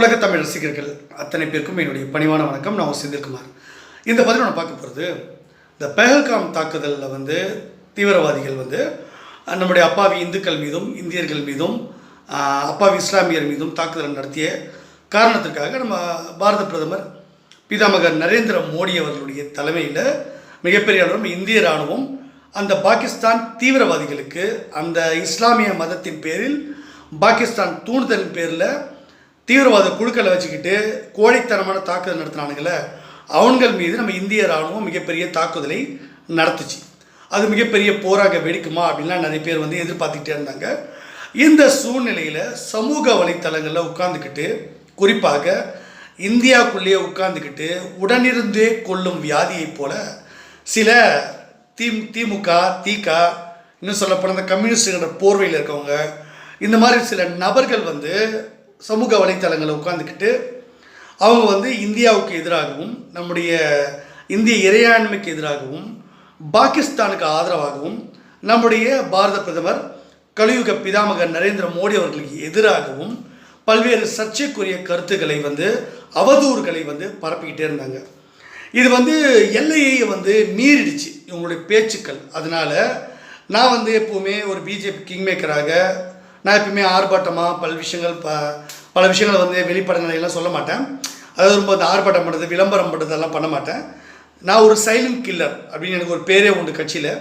உலக தமிழ் ரசிகர்கள் அத்தனை பேருக்கும் என்னுடைய பணிவான வணக்கம். நான் செந்தில்குமார். இந்த பதிவில் நான் பார்க்க போகிறது இந்த பெஹல்காம் தாக்குதலில் தீவிரவாதிகள் நம்முடைய அப்பாவி இந்துக்கள் மீதும் இந்தியர்கள் மீதும் அப்பாவி இஸ்லாமியர் மீதும் தாக்குதல் நடத்திய காரணத்திற்காக நம்ம பாரத பிரதமர் பிதாமகர் நரேந்திர மோடி அவர்களுடைய தலைமையில் மிகப்பெரிய அளவில் இந்திய இராணுவம் அந்த பாகிஸ்தான் தீவிரவாதிகளுக்கு அந்த இஸ்லாமிய மதத்தின் பேரில் பாகிஸ்தான் தூண்டுதலின் பேரில் தீவிரவாத குழுக்களை வச்சுக்கிட்டு கோழைத்தனமான தாக்குதல் நடத்தினானுங்கள அவன்கள் மீது நம்ம இந்திய இராணுவம் மிகப்பெரிய தாக்குதலை நடத்துச்சு. அது மிகப்பெரிய போராக வெடிக்குமா அப்படின்லாம் நிறைய பேர் எதிர்பார்த்துக்கிட்டே இருந்தாங்க. இந்த சூழ்நிலையில் சமூக வலைத்தளங்களில் உட்கார்ந்துக்கிட்டு, குறிப்பாக இந்தியாவுக்குள்ளேயே உட்கார்ந்துக்கிட்டு உடனிருந்தே கொள்ளும் வியாதியைப் போல சில திமுக திக இன்னும் சொல்லப்போனால் இந்த கம்யூனிஸ்டுங்கிற போர்வையில் இருக்கவங்க இந்த மாதிரி சில நபர்கள் சமூக வலைத்தளங்களை உட்கார்ந்துக்கிட்டு அவங்க இந்தியாவுக்கு எதிராகவும் நம்முடைய இந்திய இறையாண்மைக்கு எதிராகவும் பாகிஸ்தானுக்கு ஆதரவாகவும் நம்முடைய பாரத பிரதமர் கலியுக பிதாமகர் நரேந்திர மோடி அவர்களுக்கு எதிராகவும் பல்வேறு சர்ச்சைக்குரிய கருத்துக்களை அவதூறுகளை பரப்பிக்கிட்டே இருந்தாங்க. இது எல்லையை மீறிடுச்சு இவங்களுடைய பேச்சுக்கள். அதனால் நான் எப்போவுமே ஒரு பிஜேபி கிங் மேக்கராக நான் எப்பவுமே ஆர்ப்பாட்டமாக பல விஷயங்கள் வெளிப்பட நிலையெல்லாம் சொல்ல மாட்டேன். அதாவது ரொம்ப ஆர்ப்பாட்டம் பண்ணுறது, விளம்பரம் பண்ணுறதெல்லாம் பண்ண மாட்டேன். நான் ஒரு சைலண்ட் கில்லர் அப்படின்னு எனக்கு ஒரு பேரே உண்டு கட்சியில்.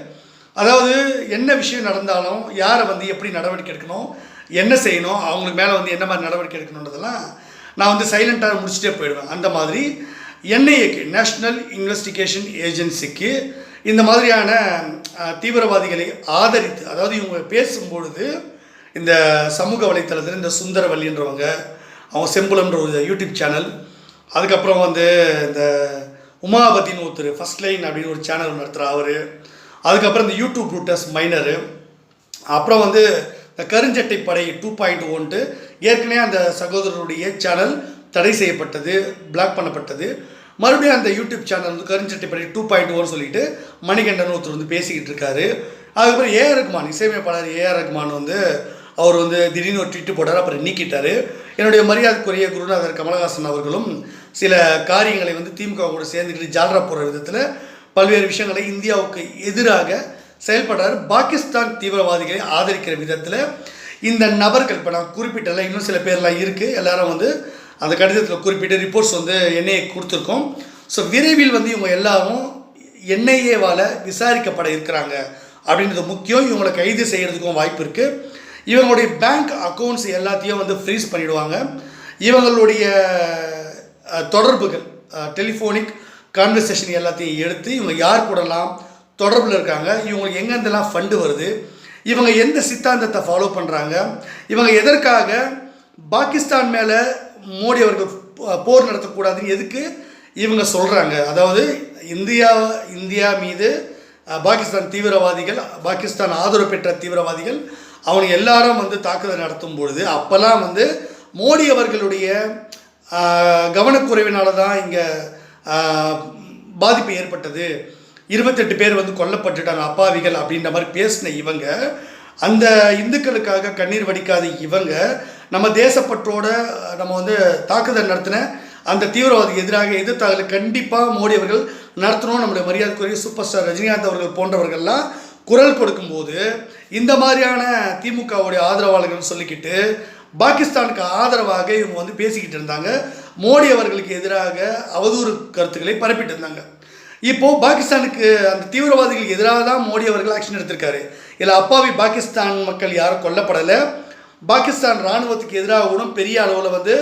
அதாவது என்ன விஷயம் நடந்தாலும் யாரை எப்படி நடவடிக்கை எடுக்கணும், என்ன செய்யணும், அவங்களுக்கு மேலே என்ன மாதிரி நடவடிக்கை எடுக்கணுன்றதெல்லாம் நான் சைலண்ட்டாக முடிச்சுட்டே போயிடுவேன். அந்த மாதிரி என்ஐஏக்கு, நேஷ்னல் இன்வெஸ்டிகேஷன் ஏஜென்சிக்கு இந்த மாதிரியான தீவிரவாதிகளை ஆதரித்து, அதாவது இவங்க பேசும்பொழுது இந்த சமூக வலைத்தளத்தில் இந்த சுந்தரவல்லின்றவங்க, அவங்க செம்புலன்ற ஒரு யூடியூப் சேனல், அதுக்கப்புறம் இந்த உமாபதினு ஒருத்தர் ஃபஸ்ட் லைன் அப்படின்னு ஒரு சேனல் நடத்துகிற அவர், அதுக்கப்புறம் இந்த யூடியூப் ரூட்டர்ஸ் மைனரு, அப்புறம் இந்த கருஞ்சட்டை படை 2.1 ஏற்கனவே அந்த சகோதரருடைய சேனல் தடை செய்யப்பட்டது, பிளாக் பண்ணப்பட்டது. மறுபடியும் அந்த யூடியூப் சேனல் கருஞ்சட்டை படை 2.1 சொல்லிட்டு மணிகண்டன் ஒருத்தர் பேசிக்கிட்டு இருக்காரு. அதுக்கப்புறம் ஏஆர் ரஹ்மான், இசையமைப்பாளர் ஏஆர் ரஹ்மான் அவர் திடீர்னு ஒரு ட்வீட்டு போட்டார், அப்புறம் நீக்கிட்டார். என்னுடைய மரியாதைக்குரிய குருநாதர் கமலஹாசன் அவர்களும் சில காரியங்களை திமுக கூட சேர்ந்துக்கிட்டு ஜால்ரா போகிற விதத்தில் பல்வேறு விஷயங்களை இந்தியாவுக்கு எதிராக செயல்படுறார். பாகிஸ்தான் தீவிரவாதிகளை ஆதரிக்கிற விதத்தில் இந்த நபர்கள், இப்போ நான் குறிப்பிட்டல, இன்னும் சில பேர்லாம் இருக்குது, எல்லாரும் அந்த கடிதத்தில் குறிப்பிட்ட ரிப்போர்ட்ஸ் என்ஐஏ கொடுத்துருக்கோம். ஸோ விரைவில் இவங்க எல்லாரும் என்ஐஏவால் விசாரிக்கப்பட இருக்கிறாங்க அப்படின்றது முக்கியம். இவங்களை கைது செய்கிறதுக்கும் வாய்ப்பு இருக்குது. இவங்களுடைய பேங்க் அக்கௌண்ட்ஸ் எல்லாத்தையும் ஃப்ரீஸ் பண்ணிவிடுவாங்க. இவங்களுடைய தொடர்புகள், டெலிஃபோனிக் கான்வர்சேஷன் எல்லாத்தையும் எடுத்து இவங்க யார் கூடலாம் தொடர்பில் இருக்காங்க, இவங்களுக்கு எங்கேருந்தெல்லாம் ஃபண்டு வருது, இவங்க எந்த சித்தாந்தத்தை ஃபாலோ பண்ணுறாங்க, இவங்க எதற்காக பாகிஸ்தான் மேலே மோடி அவர்கள் போர் நடத்தக்கூடாதுன்னு எதுக்கு இவங்க சொல்கிறாங்க. அதாவது இந்தியா மீது பாகிஸ்தான் தீவிரவாதிகள், பாகிஸ்தான் ஆதரவு பெற்ற தீவிரவாதிகள் அவங்க எல்லாரும் தாக்குதல் நடத்தும் பொழுது அப்போல்லாம் மோடி அவர்களுடைய கவனக்குறைவினால தான் இங்கே பாதிப்பு ஏற்பட்டது, 28 பேர் கொல்லப்பட்டுட்டாங்க அப்பாவிகள் அப்படின்ற மாதிரி பேசின இவங்க, அந்த இந்துக்களுக்காக கண்ணீர் வடிக்காத இவங்க, நம்ம தேசப்பற்றோட நம்ம தாக்குதல் நடத்தின அந்த தீவிரவாதிக்கு எதிராக எதிர்த்தாங்க கண்டிப்பாக மோடி அவர்கள் நடத்தணும், நம்முடைய மரியாதைக்குரிய சூப்பர் ஸ்டார் ரஜினிகாந்த் அவர்கள் போன்றவர்கள்லாம் குரல் கொடுக்கும்போது இந்த மாதிரியான திமுகவுடைய ஆதரவாளர்கள் சொல்லிக்கிட்டு பாகிஸ்தானுக்கு ஆதரவாக இவங்க பேசிக்கிட்டு இருந்தாங்க. மோடி அவர்களுக்கு எதிராக அவதூறு கருத்துக்களை பரப்பிட்டு இருந்தாங்க. இப்போது பாகிஸ்தானுக்கு அந்த தீவிரவாதிகளுக்கு எதிராக தான் மோடி அவர்கள் ஆக்ஷன் எடுத்திருக்காரு. இல்லை அப்பாவி பாகிஸ்தான் மக்கள் யாரும் கொல்லப்படலை. பாகிஸ்தான் இராணுவத்துக்கு எதிராக கூட பெரிய அளவில்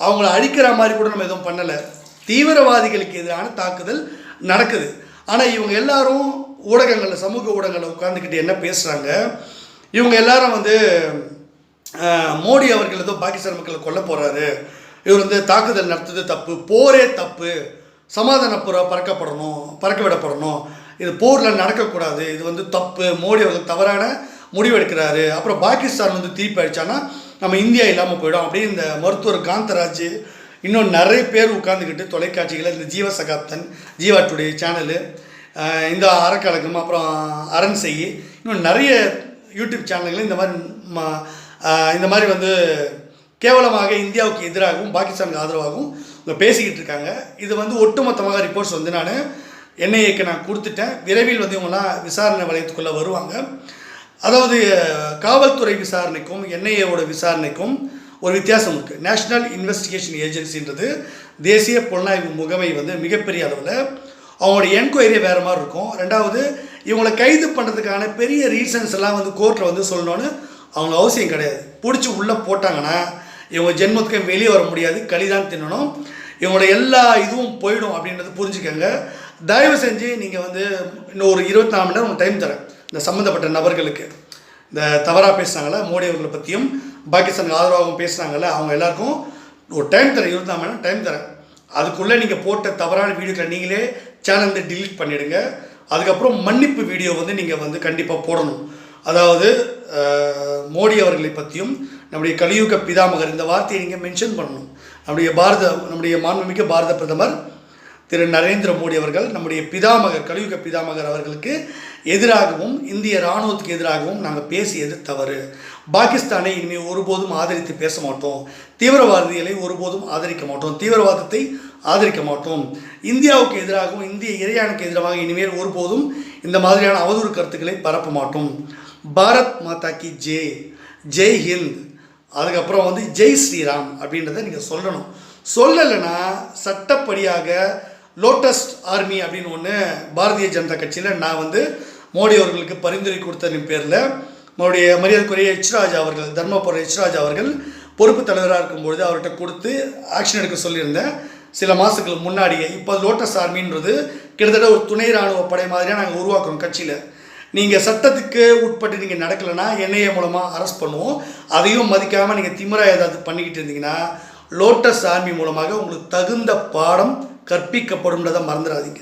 அவங்கள அழிக்கிற மாதிரி கூட நம்ம எதுவும் பண்ணலை. தீவிரவாதிகளுக்கு எதிரான தாக்குதல் நடக்குது. ஆனால் இவங்க எல்லாரும் ஊடகங்களில், சமூக ஊடகங்களில் உட்காந்துக்கிட்டு என்ன பேசுகிறாங்க, இவங்க எல்லாரும் மோடி அவர்கள் ஏதோ பாகிஸ்தான் மக்களை கொல்ல போகிறாரு, இவர் தாக்குதல் நடத்துறது தப்பு, போரே தப்பு, சமாதான புறா பறக்க விடப்படணும், இது போரில் நடக்கக்கூடாது, இது தப்பு, மோடி அவர்கள் தவறான முடிவு எடுக்கிறாரு, அப்புறம் பாகிஸ்தான் திருப்பி அடித்தான்னா நம்ம இந்தியா இல்லாமல் போயிடும் அப்படின்னு இந்த மருத்துவர் காந்தராஜ் இன்னும் நிறைய பேர் உட்காந்துக்கிட்டு தொலைக்காட்சிகளில் இந்த ஜீவ சகாப்தன், ஜீவா டுடே சேனலு, இந்த அறக்கழகம், அப்புறம் அரண் செய்யி, இன்னும் நிறைய யூடியூப் சேனல்கள் இந்த மாதிரி கேவலமாக இந்தியாவுக்கு எதிராகவும் பாகிஸ்தானுக்கு ஆதரவாகவும் இங்கே பேசிக்கிட்டு இருக்காங்க. இது வந்து ஒட்டுமொத்தமாக ரிப்போர்ட்ஸ் வந்து நான் என்ஐஏக்கு நான் கொடுத்துட்டேன். விரைவில் வந்து இவங்களாம் விசாரணை வளையத்துக்குள்ளே வருவாங்க. அதாவது காவல்துறை விசாரணைக்கும் என்ஐஏவோட விசாரணைக்கும் ஒரு வித்தியாசம் இருக்குது. நேஷ்னல் இன்வெஸ்டிகேஷன் ஏஜென்சின்றது தேசிய புலனாய்வு முகமை வந்து மிகப்பெரிய அளவில் அவங்களோட என்கொயரியே வேறு மாதிரி இருக்கும். ரெண்டாவது இவங்களை கைது பண்ணுறதுக்கான பெரிய ரீசன்ஸ் எல்லாம் வந்து கோர்ட்டில் வந்து சொல்லணும்னு அவங்க அவசியம் கிடையாது. பிடிச்சி உள்ளே போட்டாங்கன்னா இவங்க ஜென்மத்துக்கு வெளியே வர முடியாது, களிதான் தின்னணும், இவங்களோட எல்லா இதுவும் போயிடும் அப்படின்றது புரிஞ்சுக்கங்க. தயவு செஞ்சு நீங்கள் வந்து இன்னும் ஒரு 24 மணி நேரம் உங்களுக்கு டைம் தரேன். இந்த சம்மந்தப்பட்ட நபர்களுக்கு இந்த தவறாக பேசுனாங்களே மோடி அவர்களை பற்றியும் பாகிஸ்தானுக்கு ஆதரவாகவும் பேசுனாங்கல்ல, அவங்க எல்லாருக்கும் ஒரு டைம் தரேன், 24 மணி நேரம் டைம் தரேன். அதுக்குள்ளே நீங்கள் போட்ட தவறான வீடியோக்களை நீங்களே சேனல் வந்து டிலீட் பண்ணிவிடுங்க. அதுக்கப்புறம் மன்னிப்பு வீடியோ வந்து நீங்கள் வந்து கண்டிப்பாக போடணும். அதாவது மோடி அவர்களை பற்றியும் நம்முடைய கலியுக பிதாமகர் இந்த வார்த்தையை நீங்கள் மென்ஷன் பண்ணணும். நம்முடைய மாண்புமிக்க பாரத பிரதமர் திரு நரேந்திர மோடி அவர்கள் நம்முடைய பிதாமகர் கலியுக பிதாமகர் அவர்களுக்கு எதிராகவும் இந்திய இராணுவத்துக்கு எதிராகவும் நாங்கள் பேசியது தவறு. பாகிஸ்தானை இனிமேல் ஒருபோதும் ஆதரித்து பேச மாட்டோம். தீவிரவாதிகளை ஒருபோதும் ஆதரிக்க மாட்டோம். தீவிரவாதத்தை ஆதரிக்க மாட்டோம். இந்தியாவுக்கு எதிராகவும் இந்திய இறையானுக்கு எதிராக இனிமேல் ஒருபோதும் இந்த மாதிரியான அவதூறு கருத்துக்களை பரப்ப மாட்டோம். பாரத் மாதா கி ஜெய், ஜெய் ஹிந்த், அதுக்கப்புறம் வந்து ஜெய் ஸ்ரீராம் அப்படின்றத நீங்கள் சொல்லணும். சொல்லலைன்னா சட்டப்படியாக லோட்டஸ் ஆர்மி அப்படின்னு ஒன்று பாரதிய ஜனதா கட்சியில் நான் வந்து மோடி அவர்களுக்கு பரிந்துரை கொடுத்ததின் பேரில் நம்முடைய மரியாதைக்குரிய ராஜா அவர்கள், தர்மபுர ராஜா அவர்கள் பொறுப்பு தலைவராக இருக்கும்பொழுது அவர்கிட்ட கொடுத்து ஆக்ஷன் எடுக்க சொல்லியிருந்தேன் சில மாதங்களுக்கு முன்னாடியே. இப்போ லோட்டஸ் ஆர்மின்றது கிட்டத்தட்ட ஒரு துணை இராணுவ படை மாதிரியாக நாங்கள் உருவாக்குறோம் கட்சியில். நீங்கள் சட்டத்துக்கு உட்பட்டு நீங்கள் நடக்கலைன்னா என்ஐஏ மூலமாக அரெஸ்ட் பண்ணுவோம். அதையும் மதிக்காமல் நீங்கள் திமிராக ஏதாவது பண்ணிக்கிட்டு இருந்தீங்கன்னா லோட்டஸ் ஆர்மி மூலமாக உங்களுக்கு தகுந்த பாடம் கற்பிக்கப்படும்ன்றதை மறந்துடாதீங்க.